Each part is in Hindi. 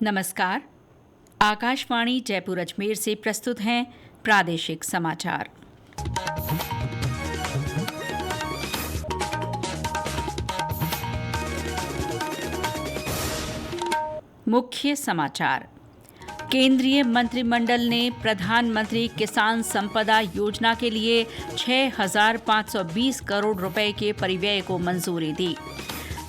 नमस्कार। आकाशवाणी जयपुर अजमेर से प्रस्तुत हैं प्रादेशिक समाचार। मुख्य समाचार। केंद्रीय मंत्रिमंडल ने प्रधानमंत्री किसान संपदा योजना के लिए 6,520 करोड़ रुपए के परिव्यय को मंजूरी दी।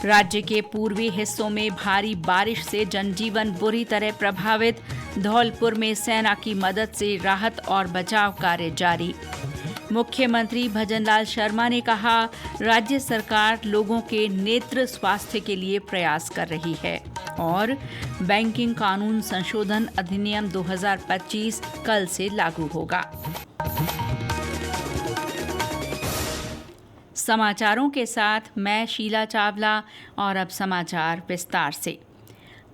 राज्य के पूर्वी हिस्सों में भारी बारिश से जनजीवन बुरी तरह प्रभावित। धौलपुर में सेना की मदद से राहत और बचाव कार्य जारी। मुख्यमंत्री भजनलाल शर्मा ने कहा, राज्य सरकार लोगों के नेत्र स्वास्थ्य के लिए प्रयास कर रही है। और बैंकिंग कानून संशोधन अधिनियम 2025 कल से लागू होगा। समाचारों के साथ मैं शीला चावला और अब समाचार विस्तार से।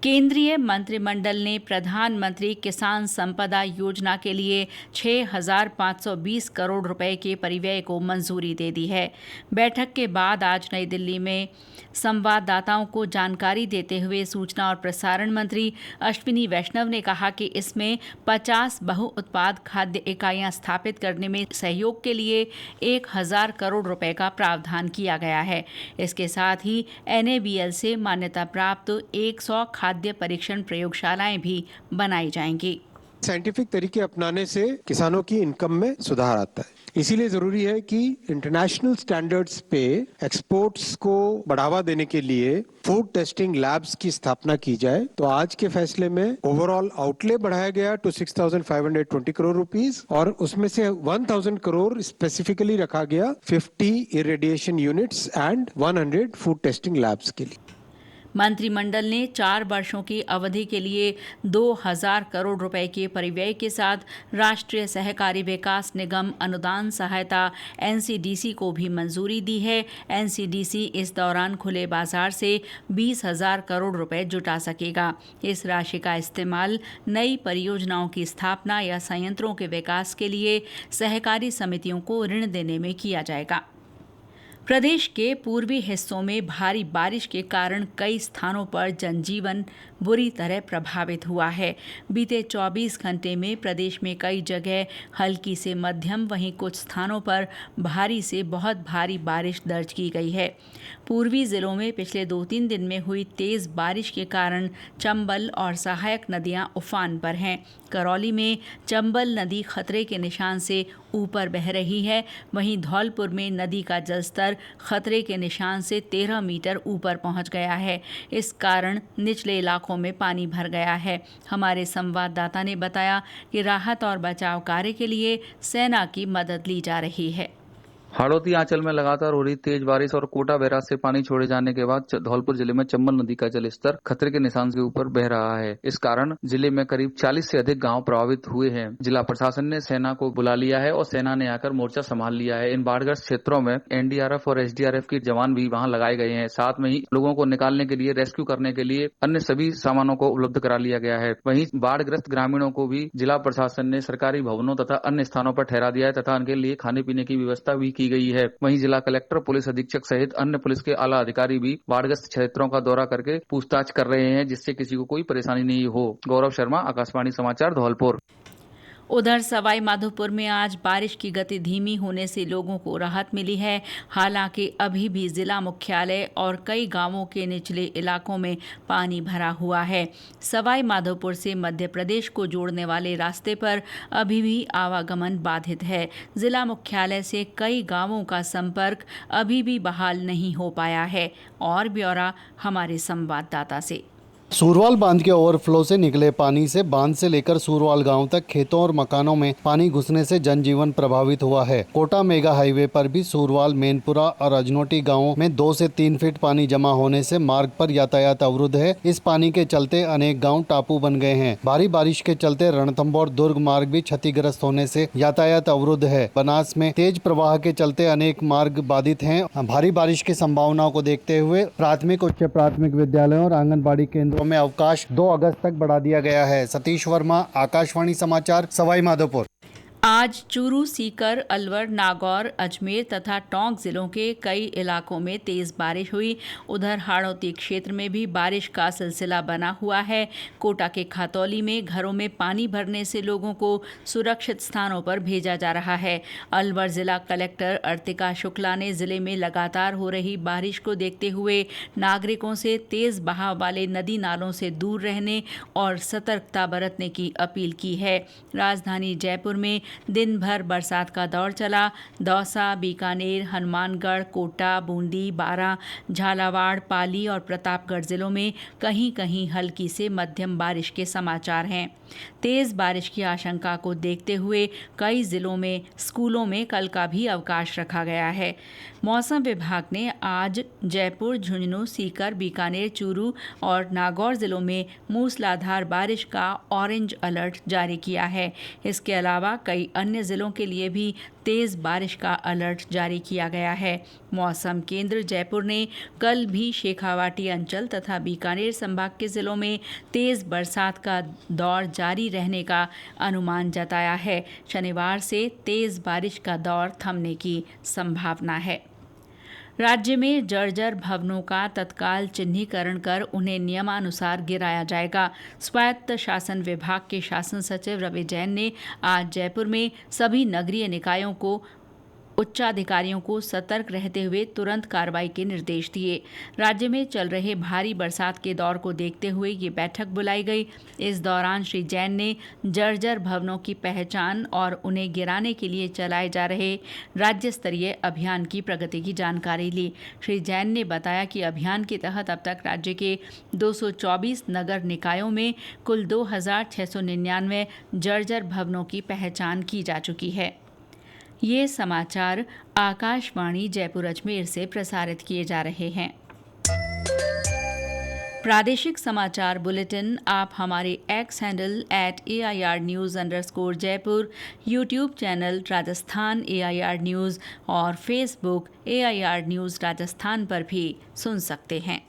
केंद्रीय मंत्रिमंडल ने प्रधानमंत्री किसान संपदा योजना के लिए 6,520 करोड़ रुपए के परिव्यय को मंजूरी दे दी है। बैठक के बाद आज नई दिल्ली में संवाददाताओं को जानकारी देते हुए सूचना और प्रसारण मंत्री अश्विनी वैष्णव ने कहा कि इसमें 50 बहुउत्पाद खाद्य इकाइयां स्थापित करने में सहयोग के लिए 1,000 करोड़ रुपए का प्रावधान किया गया है। इसके साथ ही NABL से मान्यता प्राप्त 100 खाद्य परीक्षण प्रयोगशालाएं भी बनाई जाएंगी। साइंटिफिक तरीके अपनाने से किसानों की इनकम में सुधार आता है। इसीलिए जरूरी है कि इंटरनेशनल स्टैंडर्ड्स पे एक्सपोर्ट्स को बढ़ावा देने के लिए फूड टेस्टिंग लैब्स की स्थापना की जाए। तो आज के फैसले में ओवरऑल आउटले बढ़ाया गया टू 6,520 करोड़ रुपीस और उसमें से 1,000 करोड़ स्पेसिफिकली रखा गया 50 irradiation units and 100 food testing labs के लिए। मंत्रिमंडल ने 4 वर्षों की अवधि के लिए 2,000 करोड़ रुपए के परिव्यय के साथ राष्ट्रीय सहकारी विकास निगम अनुदान सहायता NCDC को भी मंजूरी दी है। NCDC इस दौरान खुले बाजार से 20,000 करोड़ रुपए जुटा सकेगा। इस राशि का इस्तेमाल नई परियोजनाओं की स्थापना या संयंत्रों के विकास के लिए सहकारी समितियों को ऋण देने में किया जाएगा। प्रदेश के पूर्वी हिस्सों में भारी बारिश के कारण कई स्थानों पर जनजीवन बुरी तरह प्रभावित हुआ है। बीते 24 घंटे में प्रदेश में कई जगह हल्की से मध्यम, वहीं कुछ स्थानों पर भारी से बहुत भारी बारिश दर्ज की गई है। पूर्वी जिलों में पिछले 2-3 दिन में हुई तेज बारिश के कारण चंबल और सहायक नदियां उफान पर हैं। करौली में चंबल नदी खतरे के निशान से ऊपर बह रही है। वहीं धौलपुर में नदी का जलस्तर खतरे के निशान से 13 मीटर ऊपर पहुंच गया है। इस कारण निचले इलाकों में पानी भर गया है। हमारे संवाददाता ने बताया कि राहत और बचाव कार्य के लिए सेना की मदद ली जा रही है। हाड़ौती आंचल में लगातार हो रही तेज बारिश और कोटा बैराज से पानी छोड़े जाने के बाद धौलपुर जिले में चंबल नदी का जलस्तर खतरे के निशान से ऊपर बह रहा है। इस कारण जिले में करीब 40 से अधिक गांव प्रभावित हुए हैं। जिला प्रशासन ने सेना को बुला लिया है और सेना ने आकर मोर्चा संभाल लिया है। इन बाढ़ग्रस्त क्षेत्रों में NDRF और SDRF के जवान भी वहां लगाए गए हैं। साथ में ही लोगों को निकालने के लिए, रेस्क्यू करने के लिए अन्य सभी सामानों को उपलब्ध करा लिया गया है। वहीं बाढ़ग्रस्त ग्रामीणों को भी जिला प्रशासन ने सरकारी भवनों तथा अन्य स्थानों पर ठहरा दिया है तथा उनके लिए खाने पीने की व्यवस्था भी की गई है। वहीं जिला कलेक्टर, पुलिस अधीक्षक सहित अन्य पुलिस के आला अधिकारी भी बाढ़ग्रस्त क्षेत्रों का दौरा करके पूछताछ कर रहे हैं, जिससे किसी को कोई परेशानी नहीं हो। गौरव शर्मा, आकाशवाणी समाचार, धौलपुर। उधर सवाई माधोपुर में आज बारिश की गति धीमी होने से लोगों को राहत मिली है। हालांकि अभी भी जिला मुख्यालय और कई गांवों के निचले इलाकों में पानी भरा हुआ है। सवाई माधोपुर से मध्य प्रदेश को जोड़ने वाले रास्ते पर अभी भी आवागमन बाधित है। जिला मुख्यालय से कई गांवों का संपर्क अभी भी बहाल नहीं हो पाया है। और ब्यौरा हमारे संवाददाता से। सूरवाल बांध के ओवरफ्लो से निकले पानी से बांध से लेकर सूरवाल गांव तक खेतों और मकानों में पानी घुसने से जनजीवन प्रभावित हुआ है। कोटा मेगा हाईवे पर भी सूरवाल, मेनपुरा और अजनोटी गांवों में 2 से 3 फीट पानी जमा होने से मार्ग पर यातायात अवरुद्ध है। इस पानी के चलते अनेक गाँव टापू बन गए हैं। भारी बारिश के चलते रणथंभौर दुर्ग मार्ग भी क्षतिग्रस्त होने से यातायात अवरुद्ध है। बनास में तेज प्रवाह के चलते अनेक मार्ग बाधित हैं। भारी बारिश की संभावनाओं को देखते हुए प्राथमिक, उच्च प्राथमिक विद्यालयों और आंगनबाड़ी केंद्रों में अवकाश 2 अगस्त तक बढ़ा दिया गया है। सतीश वर्मा, आकाशवाणी समाचार, सवाई माधोपुर। आज चूरू, सीकर, अलवर, नागौर, अजमेर तथा टोंक जिलों के कई इलाकों में तेज बारिश हुई। उधर हाड़ौती क्षेत्र में भी बारिश का सिलसिला बना हुआ है। कोटा के खातौली में घरों में पानी भरने से लोगों को सुरक्षित स्थानों पर भेजा जा रहा है। अलवर जिला कलेक्टर अर्तिका शुक्ला ने जिले में लगातार हो रही बारिश को देखते हुए नागरिकों से तेज बहाव वाले नदी नालों से दूर रहने और सतर्कता बरतने की अपील की है। राजधानी जयपुर में दिन भर बरसात का दौर चला। दौसा, बीकानेर, हनुमानगढ़, कोटा, बूंदी, बारां, झालावाड़, पाली और प्रतापगढ़ जिलों में कहीं कहीं हल्की से मध्यम बारिश के समाचार हैं। तेज बारिश की आशंका को देखते हुए कई जिलों में स्कूलों में कल का भी अवकाश रखा गया है। मौसम विभाग ने आज जयपुर, झुंझुनू, सीकर, बीकानेर, चूरू और नागौर जिलों में मूसलाधार बारिश का ऑरेंज अलर्ट जारी किया है। इसके अलावा कई अन्य जिलों के लिए भी तेज बारिश का अलर्ट जारी किया गया है। मौसम केंद्र जयपुर ने कल भी शेखावाटी अंचल तथा बीकानेर संभाग के जिलों में तेज बरसात का दौर जारी रहने का अनुमान जताया है। शनिवार से तेज बारिश का दौर थमने की संभावना है। राज्य में जर्जर भवनों का तत्काल चिन्हीकरण कर उन्हें नियमानुसार गिराया जाएगा। स्वायत्त शासन विभाग के शासन सचिव रवि जैन ने आज जयपुर में सभी नगरीय निकायों को उच्चाधिकारियों को सतर्क रहते हुए तुरंत कार्रवाई के निर्देश दिए। राज्य में चल रहे भारी बरसात के दौर को देखते हुए ये बैठक बुलाई गई। इस दौरान श्री जैन ने जर्जर भवनों की पहचान और उन्हें गिराने के लिए चलाए जा रहे राज्य स्तरीय अभियान की प्रगति की जानकारी ली। श्री जैन ने बताया कि अभियान के तहत अब तक राज्य के 224 नगर निकायों में कुल 2699 जर्जर भवनों की पहचान की जा चुकी है। ये समाचार आकाशवाणी जयपुर अजमेर से प्रसारित किए जा रहे हैं। प्रादेशिक समाचार बुलेटिन आप हमारे x handle @AIR_News_Jaipur, YouTube channel Rajasthan AIR news और फेसबुक AIR न्यूज़ राजस्थान पर भी सुन सकते हैं।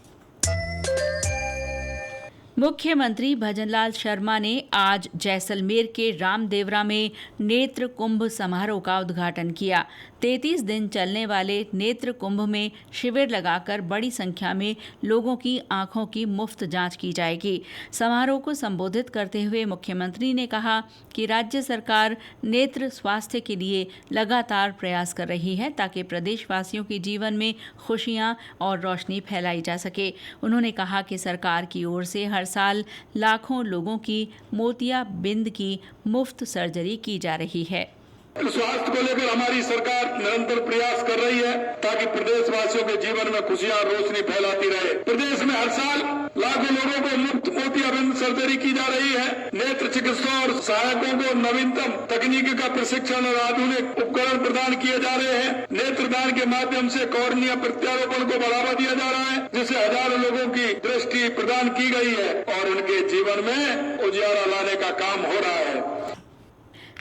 मुख्यमंत्री भजनलाल शर्मा ने आज जैसलमेर के रामदेवरा में नेत्र कुंभ समारोह का उद्घाटन किया। 33 दिन चलने वाले नेत्र कुंभ में शिविर लगाकर बड़ी संख्या में लोगों की आंखों की मुफ्त जांच की जाएगी। समारोह को संबोधित करते हुए मुख्यमंत्री ने कहा कि राज्य सरकार नेत्र स्वास्थ्य के लिए लगातार प्रयास कर रही है ताकि प्रदेशवासियों के जीवन में खुशियां और रोशनी फैलाई जा सके। उन्होंने कहा कि सरकार की ओर से हर साल लाखों लोगों की मोतियाबिंद की मुफ्त सर्जरी की जा रही है। स्वास्थ्य को लेकर हमारी सरकार निरंतर प्रयास कर रही है ताकि प्रदेशवासियों के जीवन में खुशियां और रोशनी फैलाती रहे। प्रदेश में हर साल लाखों लोगों को मुफ्त मोतियाबिंद सर्जरी की जा रही है। नेत्र चिकित्सकों और सहायकों को नवीनतम तकनीकी का प्रशिक्षण और आधुनिक उपकरण प्रदान किए जा रहे हैं। नेत्रदान के माध्यम से कॉर्निया प्रत्यारोपण को बढ़ावा दिया जा रहा है, जिससे हजारों लोगों की दृष्टि प्रदान की गई है और उनके जीवन में उजियारा लाने का काम हो रहा है।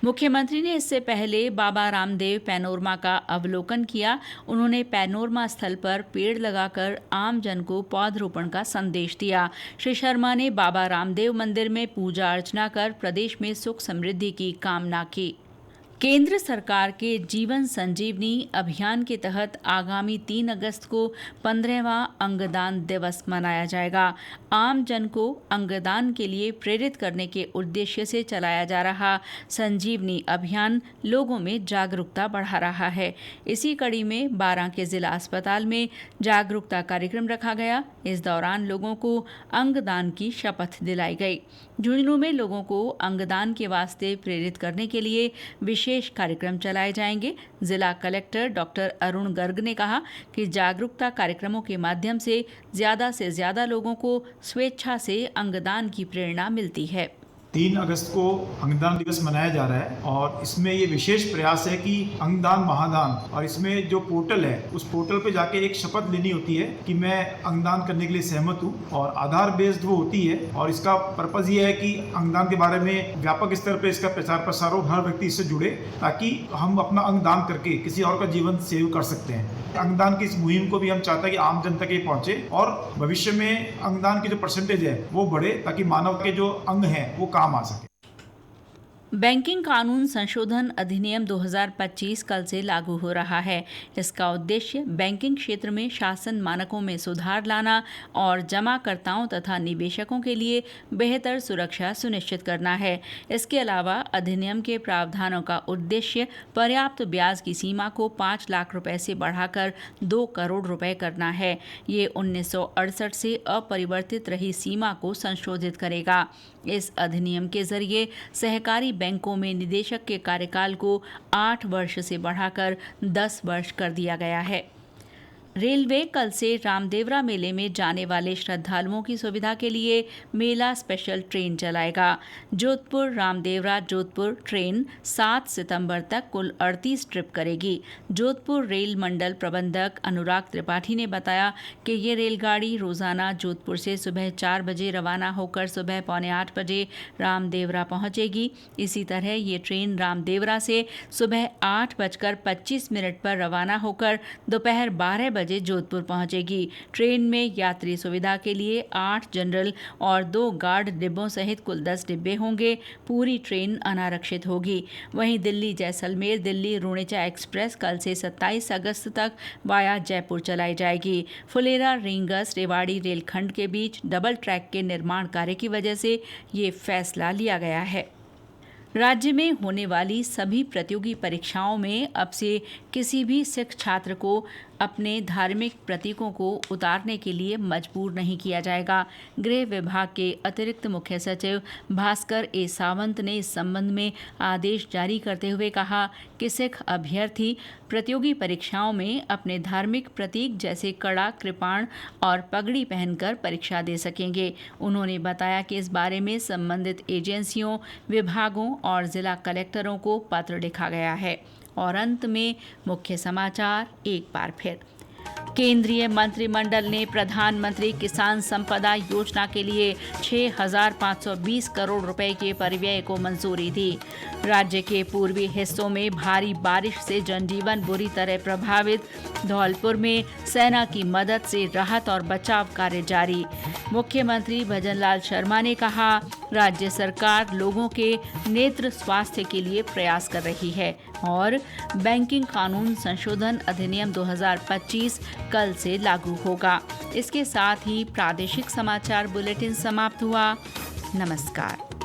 मुख्यमंत्री ने इससे पहले बाबा रामदेव पैनोरमा का अवलोकन किया। उन्होंने पैनोरमा स्थल पर पेड़ लगाकर आम जन को पौधरोपण का संदेश दिया। श्री शर्मा ने बाबा रामदेव मंदिर में पूजा अर्चना कर प्रदेश में सुख समृद्धि की कामना की। केंद्र सरकार के जीवन संजीवनी अभियान के तहत आगामी 3 अगस्त को 15वां अंगदान दिवस मनाया जाएगा। आम जन को अंगदान के लिए प्रेरित करने के उद्देश्य से चलाया जा रहा संजीवनी अभियान लोगों में जागरूकता बढ़ा रहा है। इसी कड़ी में बारां के जिला अस्पताल में जागरूकता कार्यक्रम रखा गया। इस दौरान लोगों को अंगदान की शपथ दिलाई गई। झुंझुनू में लोगों को अंगदान के वास्ते प्रेरित करने के लिए विशेष कार्यक्रम चलाए जाएंगे। जिला कलेक्टर डॉक्टर अरुण गर्ग ने कहा कि जागरूकता कार्यक्रमों के माध्यम से ज्यादा लोगों को स्वेच्छा से अंगदान की प्रेरणा मिलती है। 3 अगस्त को अंगदान दिवस मनाया जा रहा है और इसमें ये विशेष प्रयास है कि अंगदान महादान, और इसमें जो पोर्टल है उस पोर्टल पे जाके एक शपथ लेनी होती है कि मैं अंगदान करने के लिए सहमत हूँ, और आधार बेस्ड वो होती है। और इसका पर्पज़ ये है कि अंगदान के बारे में व्यापक स्तर पे इसका प्रचार प्रसार हो, हर व्यक्ति इससे जुड़े, ताकि हम अपना अंगदान करके किसी और का जीवन सेव कर सकते हैं। अंगदान की इस मुहिम को भी हम चाहते हैं कि आम जनता के पहुंचे और भविष्य में अंगदान की जो परसेंटेज है वो बढ़े, ताकि मानव के जो अंग हैं वो काम आ सके। बैंकिंग कानून संशोधन अधिनियम 2025 कल से लागू हो रहा है। इसका उद्देश्य बैंकिंग क्षेत्र में शासन मानकों में सुधार लाना और जमाकर्ताओं तथा निवेशकों के लिए बेहतर सुरक्षा सुनिश्चित करना है। इसके अलावा अधिनियम के प्रावधानों का उद्देश्य पर्याप्त ब्याज की सीमा को 5 लाख रुपए से बढ़ाकर 2 करोड़ रुपए करना है। ये 1968 से अपरिवर्तित रही सीमा को संशोधित करेगा। इस अधिनियम के जरिए सहकारी बैंकों में निदेशक के कार्यकाल को 8 वर्ष से बढ़ाकर 10 वर्ष कर दिया गया है। रेलवे कल से रामदेवरा मेले में जाने वाले श्रद्धालुओं की सुविधा के लिए मेला स्पेशल ट्रेन चलाएगा। जोधपुर रामदेवरा जोधपुर ट्रेन 7 सितंबर तक कुल 38 ट्रिप करेगी। जोधपुर रेल मंडल प्रबंधक अनुराग त्रिपाठी ने बताया कि ये रेलगाड़ी रोजाना जोधपुर से सुबह 4 बजे रवाना होकर सुबह 7:45 बजे रामदेवरा पहुंचेगी। इसी तरह ये ट्रेन रामदेवरा से सुबह 8:25 पर रवाना होकर दोपहर 12 बजे जोधपुर पहुंचेगी। ट्रेन में यात्री सुविधा के लिए 8 जनरल और 2 गार्ड डिब्बों सहित कुल 10 डिब्बे होंगे। पूरी ट्रेन अनारक्षित होगी। वहीं दिल्ली जैसलमेर दिल्ली रुणेचा एक्सप्रेस कल से 27 अगस्त तक वाया जयपुर चलाई जाएगी। फुलेरा रींगस रेवाड़ी रेलखंड के बीच डबल ट्रैक के निर्माण कार्य की वजह से ये फैसला लिया गया है। राज्य में होने वाली सभी प्रतियोगी परीक्षाओं में अब से किसी भी सिख छात्र को अपने धार्मिक प्रतीकों को उतारने के लिए मजबूर नहीं किया जाएगा। गृह विभाग के अतिरिक्त मुख्य सचिव भास्कर ए सावंत ने इस संबंध में आदेश जारी करते हुए कहा कि सिख अभ्यर्थी प्रतियोगी परीक्षाओं में अपने धार्मिक प्रतीक जैसे कड़ा, कृपाण और पगड़ी पहनकर परीक्षा दे सकेंगे। उन्होंने बताया कि इस बारे में संबंधित एजेंसियों, विभागों और जिला कलेक्टरों को पत्र लिखा गया है। और अंत में मुख्य समाचार एक बार फिर। केंद्रीय मंत्रिमंडल ने प्रधानमंत्री किसान संपदा योजना के लिए 6,520 करोड़ रुपए के परिव्यय को मंजूरी दी। राज्य के पूर्वी हिस्सों में भारी बारिश से जनजीवन बुरी तरह प्रभावित। धौलपुर में सेना की मदद से राहत और बचाव कार्य जारी। मुख्यमंत्री भजनलाल शर्मा ने कहा, राज्य सरकार लोगों के नेत्र स्वास्थ्य के लिए प्रयास कर रही है। और बैंकिंग कानून संशोधन अधिनियम 2025 कल से लागू होगा। इसके साथ ही प्रादेशिक समाचार बुलेटिन समाप्त हुआ। नमस्कार।